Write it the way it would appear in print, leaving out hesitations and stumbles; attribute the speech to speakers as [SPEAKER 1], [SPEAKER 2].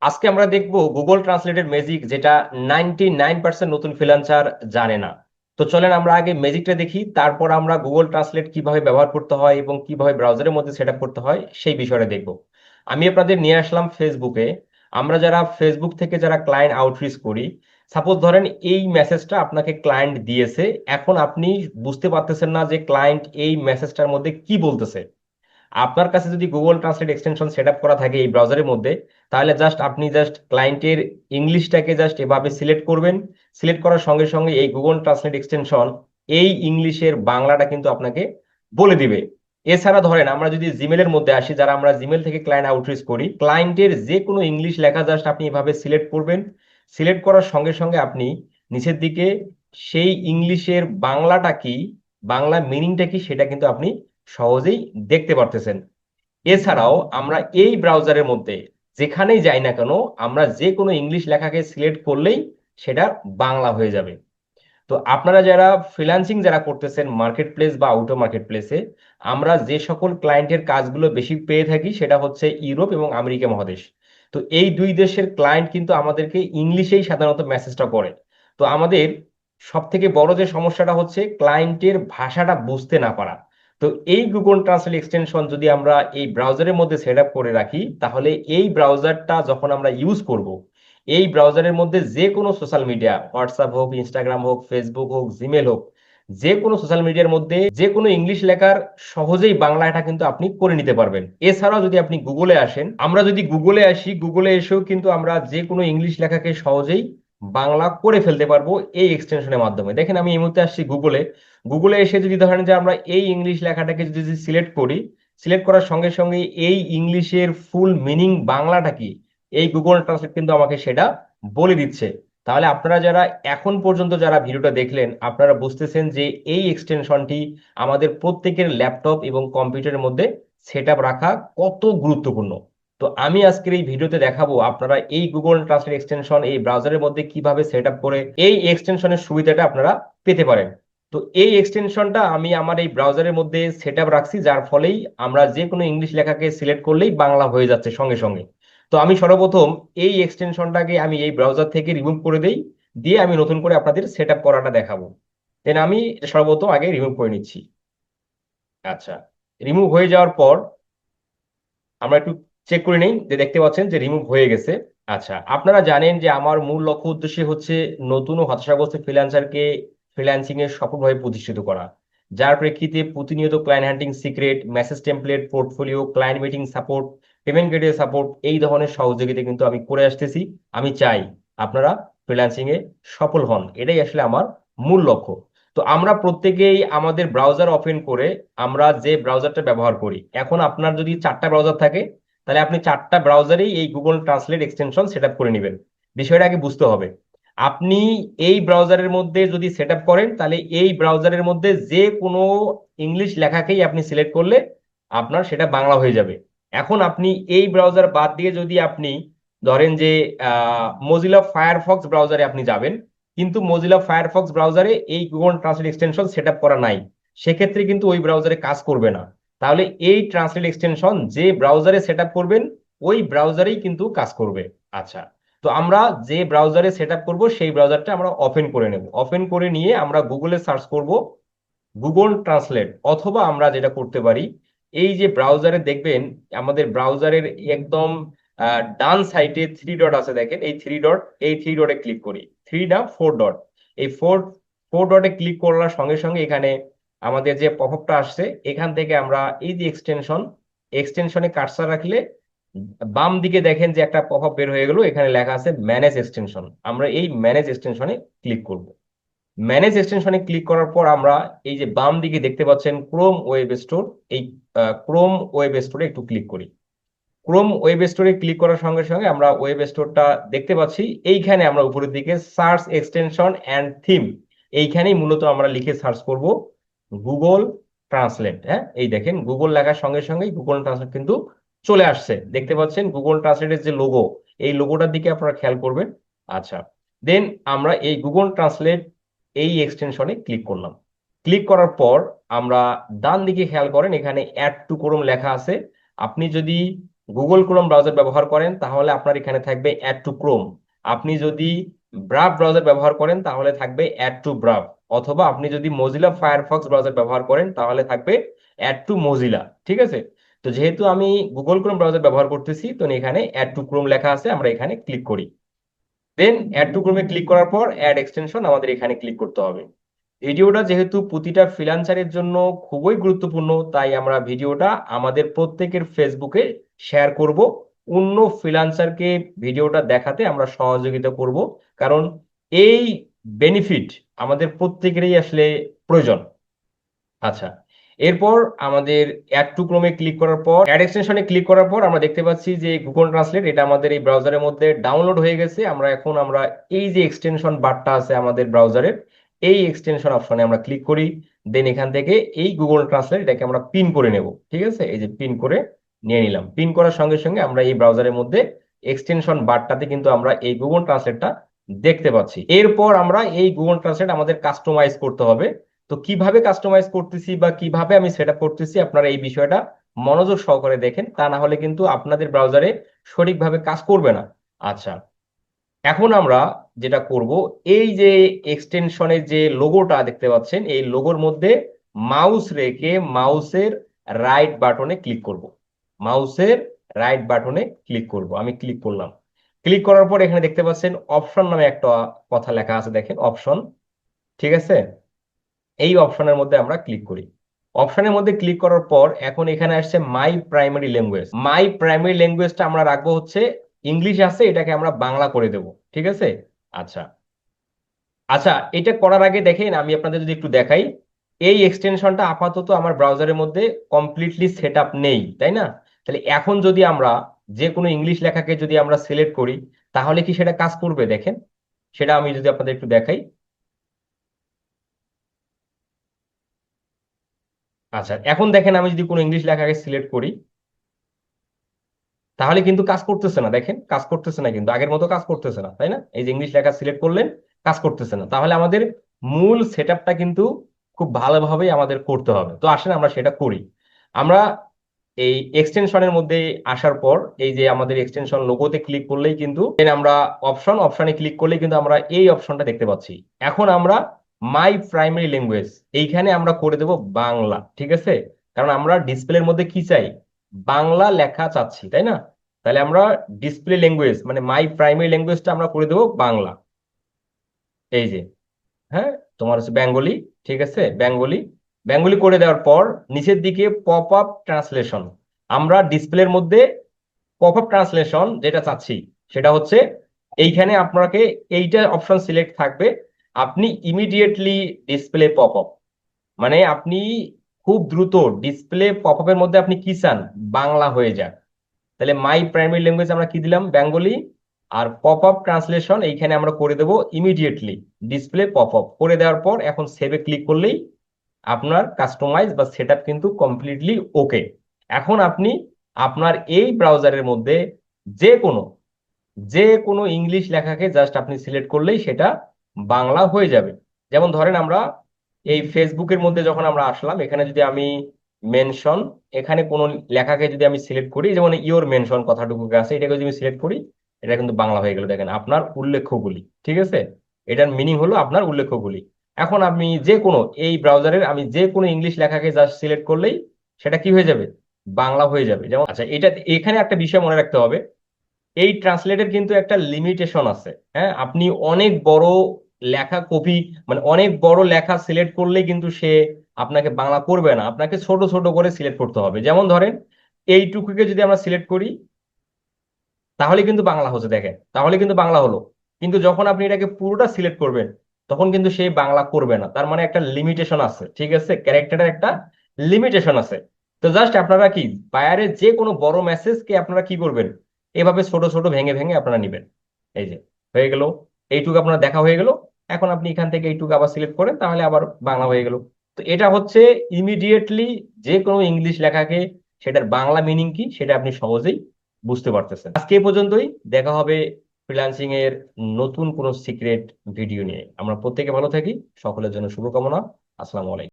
[SPEAKER 1] আজকে আমরা দেখব গুগল ট্রান্সলেটের ম্যাজিক, যেটা 99% নতুন ফ্রিল্যান্সার জানে না। তো চলেন আমরা আগে ম্যাজিকটা দেখি, তারপর আমরা গুগল ট্রান্সলেট কিভাবে ব্যবহার করতে হয় এবং কিভাবে ব্রাউজারের মধ্যে সেট আপ করতে হয় সেই বিষয়টা দেখব। আমি আপনাদের নিয়ে আসলাম ফেসবুকে। আমরা যারা ফেসবুক থেকে যারা ক্লায়েন্ট আউটরিচ করি, সাপোজ ধরেন এই মেসেজটা আপনাকে ক্লায়েন্ট দিয়েছে। এখন আপনি বুঝতে পারতেছেন না যে ক্লায়েন্ট এই মেসেজটার মধ্যে কি বলতেছে। আপনার কাছে যদি Google translate extension set up করা থাকে এই ব্রাউজারের মধ্যে, তাহলে আপনি ক্লায়েন্টের ইংলিশটাকে এভাবে সিলেক্ট করবেন। সিলেক্ট করার সঙ্গে সঙ্গে এই গুগল ট্রান্সলেট এক্সটেনশন এই ইংলিশের বাংলাটা কিন্তু আপনাকে বলে দিবে। এছাড়া ধরেন আমরা যদি জিমেলের মধ্যে আসি, যারা আমরা জিমেল থেকে ক্লায়েন্ট আউটরিচ করি, ক্লায়েন্টের যে কোনো ইংলিশ লেখা আপনি এভাবে সিলেক্ট করবেন। সিলেক্ট করার সঙ্গে সঙ্গে আপনি নিচের দিকে সেই ইংলিশের বাংলাটা কি, বাংলা মিনিংটা কি, সেটা কিন্তু আপনি সহজেই দেখতে পারতেছেন। এছাড়াও আমরা এই ব্রাউজারের মধ্যে যেখানেই যাই না কেন, আমরা যে কোনো ইংলিশ লেখাকে সিলেক্ট করলেই সেটা বাংলা হয়ে যাবে। তো আপনারা যারা ফ্রিল্যান্সিং যারা করতেছেন মার্কেট প্লেস বা আউটো মার্কেট প্লেসে, আমরা যে সকল ক্লায়েন্টের কাজগুলো বেশি পেয়ে থাকি সেটা হচ্ছে ইউরোপ এবং আমেরিকা মহাদেশ। তো এই দুই দেশের ক্লায়েন্ট কিন্তু আমাদেরকে ইংলিশেই সাধারণত মেসেজটা করে। তো আমাদের সব থেকে বড় যে সমস্যাটা হচ্ছে ক্লায়েন্টের ভাষাটা বুঝতে না পারা। তো এই গুগল ট্রান্সলেট এক্সটেনশন যদি আমরা এই ব্রাউজারের মধ্যে সেট আপ করে রাখি, তাহলে এই ব্রাউজারটা যখন আমরা ইউজ করব, এই ব্রাউজারের মধ্যে যে কোনো সোশ্যাল মিডিয়া, হোয়াটসঅ্যাপ হোক, ইনস্টাগ্রাম হোক, ফেসবুক হোক, জিমেল হোক, যে কোনো সোশ্যাল মিডিয়ার মধ্যে যে কোনো ইংলিশ লেখার সহজেই বাংলা এটা কিন্তু আপনি করে নিতে পারবেন। এছাড়াও যদি আপনি গুগলে আসেন, আমরা যদি গুগলে আসি, গুগলে এসেও কিন্তু আমরা যে কোনো ইংলিশ লেখাকে সহজেই বাংলা করে ফেলতে পারবো এই এক্সটেনশনের মাধ্যমে। দেখেন আমি এই মুহূর্তে আসছি গুগলে। গুগলে এসে যদি ধরেন যে আমরা এই ইংলিশ লেখাটাকে যদি সিলেক্ট করি, সিলেক্ট করার সঙ্গে সঙ্গে এই ইংলিশের ফুল মিনিং বাংলাটা কি, এই গুগল ট্রান্সলেট কিন্তু আমাকে সেটা বলে দিচ্ছে। তাহলে আপনারা যারা এখন পর্যন্ত যারা ভিডিওটা দেখলেন, আপনারা বুঝতেছেন যে এই এক্সটেনশনটি আমাদের প্রত্যেকের ল্যাপটপ এবং কম্পিউটারের মধ্যে সেট আপ রাখা কত গুরুত্বপূর্ণ। তো আমি আজকের এই ভিডিওতে দেখাবো আপনারা এই গুগল ট্রান্সলেট এক্সটেনশন এই ব্রাউজারের মধ্যে কিভাবে সেট আপ করে এই এক্সটেনশনের সুবিধাটা আপনারা পেতে পারেন। তো এই এক্সটেনশনটা আমি আমার এই ব্রাউজারের মধ্যে সেট আপ রাখছি, যার ফলেই আমরা যে কোনো ইংলিশ লেখাকে সিলেক্ট করলেই বাংলা হয়ে যাচ্ছে সঙ্গে সঙ্গে। তো আমি সর্বপ্রথম এই এক্সটেনশনটাকে আমি এই ব্রাউজার থেকে রিমুভ করে দেই, দিয়ে আমি নতুন করে আপনাদের সেট আপ করাটা দেখাবো। দেন আমি এটা সর্বপ্রথম আগে রিমুভ করে নিচ্ছি। আচ্ছা, রিমুভ হয়ে যাওয়ার পর আমরা একটু চেক করে নেই, যে দেখতে পাচ্ছেন যে রিমুভ হয়ে গেছে। আচ্ছা, আপনারা জানেন যে আমার মূল লক্ষ্য উদ্দেশ্য হচ্ছে নতুন ও হতাশাগ্রস্ত ফ্রিল্যান্সারকে ফ্রিল্যান্সিং এ সফলভাবে প্রতিষ্ঠিত করা, যার প্রেক্ষিতে প্রতিনিয়ত ক্লায়েন্ট হান্টিং secret, message template, portfolio, client meeting support, payment gateway support, এই ধরনের সহযোগিতা কিন্তু আমি করে আসতেছি। আমি চাই আপনারা ফ্রিল্যান্সিং এ সফল হন, এটাই আসলে আমার মূল লক্ষ্য। তো আমরা প্রত্যেকেই আমাদের ব্রাউজার ওপেন করে আমরা যে ব্রাউজারটা ব্যবহার করি, এখন আপনার যদি 4টা ব্রাউজার থাকে, তাহলে আপনি 4টা ব্রাউজারেই এই Google translate extension set up করে নেবেন। বিষয়টা আগে বুঝতে হবে। আপনি এই ব্রাউজারের মধ্যে যদি সেট আপ করেন, তাহলে এই ব্রাউজারের মধ্যে যে কোনো ইংলিশ লেখাকেই আপনি সিলেক্ট করলে আপনার সেটা বাংলা হয়ে যাবে। এখন আপনি এই ব্রাউজার বাদ দিয়ে যদি আপনি ধরেন যে মজিলা ফায়ারফক্স ব্রাউজারে আপনি যাবেন, কিন্তু মজিলা ফায়ারফক্স ব্রাউজারে এই Google translate extension set up করা নাই, সেক্ষেত্রে কিন্তু ওই ব্রাউজারে কাজ করবে না। তাহলে এই ট্রান্সলেট এক্সটেনশন যে ব্রাউজারে সেট আপ করবেন ওই ব্রাউজারেই কিন্তু কাজ করবে। আচ্ছা, তো আমরা যে ব্রাউজারে সেট আপ করবো সেই ব্রাউজারটা আমরা ওপেন করে নেব। ওপেন করে নিয়ে আমরা গুগলে সার্চ করব গুগল ট্রান্সলেট, অথবা আমরা যেটা করতে পারি, এই যে ব্রাউজারে দেখবেন আমাদের ব্রাউজারের একদম ডান সাইডে থ্রি ডট আছে, দেখেন এই থ্রি ডট, এই থ্রি ডটে ক্লিক করি, থ্রি না ফোর ডট, এই ফোর ফোর ডটে ক্লিক করার সঙ্গে সঙ্গে এখানে আমাদের যে পপআপটা আসছে, এখান থেকে আমরা এই যে এক্সটেনশন, এক্সটেনশনে কার্সর রাখলে বাম দিকে দেখেন যে একটা পপআপ বের হয়ে গেল, এখানে লেখা আছে ম্যানেজ এক্সটেনশন। আমরা এই ম্যানেজ এক্সটেনশনে ক্লিক করব। ম্যানেজ এক্সটেনশনে ক্লিক করার পর আমরা এই যে বাম দিকে দেখতে পাচ্ছেন ক্রোম ওয়েব স্টোর, এই ক্রোম ওয়েব স্টোরে একটু ক্লিক করি। ক্রোম ওয়েব স্টোরে ক্লিক করার সঙ্গে সঙ্গে আমরা ওয়েব স্টোরটা দেখতে পাচ্ছি। এইখানে আমরা উপরের দিকে সার্চ এক্সটেনশন অ্যান্ড থিম, এইখানেই মূলত আমরা লিখে সার্চ করব গুগল ট্রান্সলেট। হ্যাঁ, এই দেখেন গুগল লেখার সঙ্গে সঙ্গে গুগল ট্রান্সলেট কিন্তু চলে আসছে, দেখতে পাচ্ছেন গুগল ট্রান্সলেটের যে লোগো, এই লোগোটার দিকে আপনারা খেয়াল করবেন। আচ্ছা, দেন আমরা এই গুগল ট্রান্সলেট এই এক্সটেনশনে ক্লিক করলাম। ক্লিক করার পর আমরা ডান দিকে খেয়াল করেন, এখানে অ্যাড টু ক্রোম লেখা আছে। আপনি যদি গুগল ক্রোম ব্রাউজার ব্যবহার করেন তাহলে আপনার এখানে থাকবে অ্যাড টু ক্রোম। আপনি যদি ব্রাভ ব্রাউজার ব্যবহার করেন তাহলে থাকবে অ্যাড টু ব্রাভ। অথবা আপনি যদি মজিলা ফায়ারফক্স ব্রাউজার ব্যবহার করেন তাহলে থাকবে অ্যাড টু মজিলা। ঠিক আছে? তো যেহেতু আমি গুগল ক্রোম ব্রাউজার ব্যবহার করতেছি, তো এখানে অ্যাড টু ক্রোম লেখা আছে, আমরা এখানে ক্লিক করি। দেন অ্যাড টু ক্রোমে ক্লিক করার পর অ্যাড এক্সটেনশন আমাদের এখানে ক্লিক করতে হবে। ভিডিওটা যেহেতু প্রতিটা ফ্রিল্যান্সারের জন্য খুবই গুরুত্বপূর্ণ, তাই আমরা ভিডিওটা আমাদের প্রত্যেকের ফেসবুকে শেয়ার করব। অন্য ফ্রিল্যান্সারকে ভিডিওটা দেখাতে আমরা সহযোগিতা করব, কারণ এই বেনিফিট আমাদের প্রত্যেকেরই আসলে প্রয়োজন। আচ্ছা, এরপর আমাদের অ্যাড টু ক্রোমে ক্লিক করার পর অ্যাড এক্সটেনশনে ক্লিক করার পর আমরা দেখতে পাচ্ছি যে গুগল ট্রান্সলেট এটা আমাদের এই ব্রাউজারের মধ্যে ডাউনলোড হয়ে গেছে। আমরা এই যে এক্সটেনশন বারটা আছে আমাদের ব্রাউজারের, এই এক্সটেনশন অপশনে আমরা ক্লিক করি। দেন এখান থেকে এই গুগল ট্রান্সলেট এটাকে আমরা পিন করে নেব। ঠিক আছে? এই যে পিন করে নিয়ে নিলাম। পিন করার সঙ্গে সঙ্গে আমরা এই ব্রাউজারের মধ্যে এক্সটেনশন বারটাতে কিন্তু আমরা এই গুগল ট্রান্সলেটটা দেখতে পাচ্ছি। এরপর আমরা এই গুগল ট্রান্সলেট আমাদের কাস্টমাইজ করতে হবে। তো কিভাবে কাস্টমাইজ করতেছি বা কিভাবে আমি সেট আপ করতেছি, আপনারা এই বিষয়টা মনোযোগ সহকারে দেখেন, তা না হলে কিন্তু আপনাদের ব্রাউজারে সঠিকভাবে কাজ করবে না। আচ্ছা, এখন আমরা যেটা করব, এই যে এক্সটেনশনের যে লোগোটা দেখতে পাচ্ছেন, এই লোগোর মধ্যে মাউস রেখে মাউসের রাইট বাটনে ক্লিক করব। মাউসের রাইট বাটনে ক্লিক করব। আমি ক্লিক করলাম। ক্লিক করার পর এখানে দেখতে পাচ্ছেন অপশন নামে একটা কথা লেখা আছে, দেখেন অপশন। ঠিক আছে? এই অপশনের মধ্যে আমরা ক্লিক করি। অপশনের মধ্যে ক্লিক করার পর এখন এখানে আসছে my primary language. My primary ল্যাঙ্গুয়েজটা আমরা রাখবো হচ্ছে ইংলিশ আছে, এটাকে আমরা বাংলা করে দেব। ঠিক আছে? আচ্ছা আচ্ছা, এটা করার আগে দেখেন আমি আপনাদের যদি একটু দেখাই, এই এক্সটেনশনটা আপাতত আমার ব্রাউজারের মধ্যে কমপ্লিটলি সেট আপ নেই, তাই না? তাহলে এখন যদি আমরা যে কোনো ইংলিশ লেখাকে যদি আমরা সিলেক্ট করি, তাহলে কি সেটা কাজ করবে? দেখেন, সেটা আমি যদি আপনাদের একটু দেখাই। আচ্ছা, এখন দেখেন আমি যদি কোনো ইংলিশ লেখাকে সিলেক্ট করি, তাহলে কিন্তু কাজ করতেছে না। দেখেন কাজ করতেছে না, কিন্তু আগের মতো কাজ করতেছে না, তাই না? এই যে ইংলিশ লেখা সিলেক্ট করলেন, কাজ করতেছে না। তাহলে আমাদের মূল সেটআপটা কিন্তু খুব ভালোভাবেই আমাদের করতে হবে। তো আসেন আমরা সেটা করি। আমরা এই এক্সটেনশনের মধ্যে আসার পর এই যে আমাদের এক্সটেনশন লোগোতে ক্লিক করলেই কিন্তু then আমরা অপশনে ক্লিক করলেই কিন্তু আমরা এই অপশনটা দেখতে পাচ্ছি। এখন আমরা মাই প্রাইমারি ল্যাঙ্গুয়েজ এইখানে আমরা করে দেব বাংলা। ঠিক আছে? কারণ আমরা ডিসপ্লের মধ্যে কি চাই? বাংলা লেখা চাচ্ছি, তাই না? তাহলে আমরা ডিসপ্লে ল্যাঙ্গুয়েজ মানে মাই প্রাইমারি ল্যাঙ্গুয়েজটা আমরা করে দেব বাংলা। এই যে, হ্যাঁ, তোমার হচ্ছে বেঙ্গলি। ঠিক আছে? বেঙ্গলি। বেঙ্গলি করে দেওয়ার পর নিচের দিকে পপ আপ ট্রান্সলেশন, আমরা ডিসপ্লের মধ্যে পপ আপ ট্রান্সলেশন যেটা চাচ্ছি সেটা হচ্ছে এইখানে আপনাকে এইটা অপশন সিলেক্ট থাকবে। আপনি ইমিডিয়েটলি ডিসপ্লে পপ আপ, মানে আপনি খুব দ্রুত ডিসপ্লে পপ আপের মধ্যে আপনি কি চান? বাংলা হয়ে যাক। তাহলে মাই প্রাইমারি ল্যাঙ্গুয়েজ আমরা কি দিলাম? বেঙ্গলি। আর পপ আপ ট্রান্সলেশন এইখানে আমরা করে দেব ইমিডিয়েটলি ডিসপ্লে পপ আপ। করে দেওয়ার পর এখন সেভে ক্লিক করলেই আপনার কাস্টমাইজ বা সেটআপ কিন্তু কমপ্লিটলি ওকে। এখন আপনি আপনার এই ব্রাউজারের মধ্যে যে কোনো যে কোনো ইংলিশ লেখাকে জাস্ট আপনি সিলেক্ট করলেই সেটা বাংলা হয়ে যাবে। যেমন ধরেন আমরা এই ফেসবুকের মধ্যে যখন আমরা আসলাম, এখানে যদি আমি মেনশন, এখানে কোনো লেখাকে যদি আমি সিলেক্ট করি, যেমন ইওর মেনশন কথাটুকু আছে, এটাকে যদি আমি সিলেক্ট করি, এটা কিন্তু বাংলা হয়ে গেল। দেখেন আপনার উল্লেখ্যগুলি। ঠিক আছে? এটার মিনিং হলো আপনার উল্লেখ্যগুলি। এখন আমি যে কোনো এই ব্রাউজারের আমি যে কোনো ইংলিশ লেখাকে জাস্ট সিলেক্ট করলেই সেটা কি হয়ে যাবে? বাংলা হয়ে যাবে। যেমন আচ্ছা, এটা এখানে একটা বিষয় মনে রাখতে হবে, এই ট্রান্সলেটের কিন্তু একটা লিমিটেশন আছে। হ্যাঁ, আপনি অনেক বড় লেখা কপি মানে অনেক বড় লেখা সিলেক্ট করলেই কিন্তু সে আপনাকে বাংলা করবে না, আপনাকে ছোট ছোট করে সিলেক্ট করতে হবে। যেমন ধরেন এইটুকুকে যদি আমরা সিলেক্ট করি, তাহলে কিন্তু বাংলা হচ্ছে, দেখেন তাহলে কিন্তু বাংলা হলো। কিন্তু যখন আপনি এটাকে পুরোটা সিলেক্ট করবেন, তখন কিন্তু সেই বাংলা করবে না। তার মানে একটা লিমিটেশন আছে। ঠিক আছে? ক্যারেক্টারের একটা লিমিটেশন আছে। তো জাস্ট আপনারা কি বায়ারে যে কোনো বড় মেসেজকে আপনারা কি করবেন? এভাবে ছোট ছোট ভেঙে ভেঙে আপনারা নিবেন। এই যে হয়ে গেল, এইটুকু আপনার দেখা হয়ে গেল। এখন আপনি এখান থেকে এইটুকু আবার সিলেক্ট করেন, তাহলে আবার বাংলা হয়ে গেল। তো এটা হচ্ছে ইমিডিয়েটলি যে কোনো ইংলিশ লেখাকে সেটার বাংলা মিনিং কি সেটা আপনি সহজেই বুঝতে পারতেছেন। আজকে এ পর্যন্তই। দেখা হবে ফ্রিল্যান্সিং এর নতুন কোনো সিক্রেট ভিডিও নিয়ে। আমরা প্রত্যেকে ভালো থাকি। সকলের জন্য শুভকামনা। আসসালামু আলাইকুম।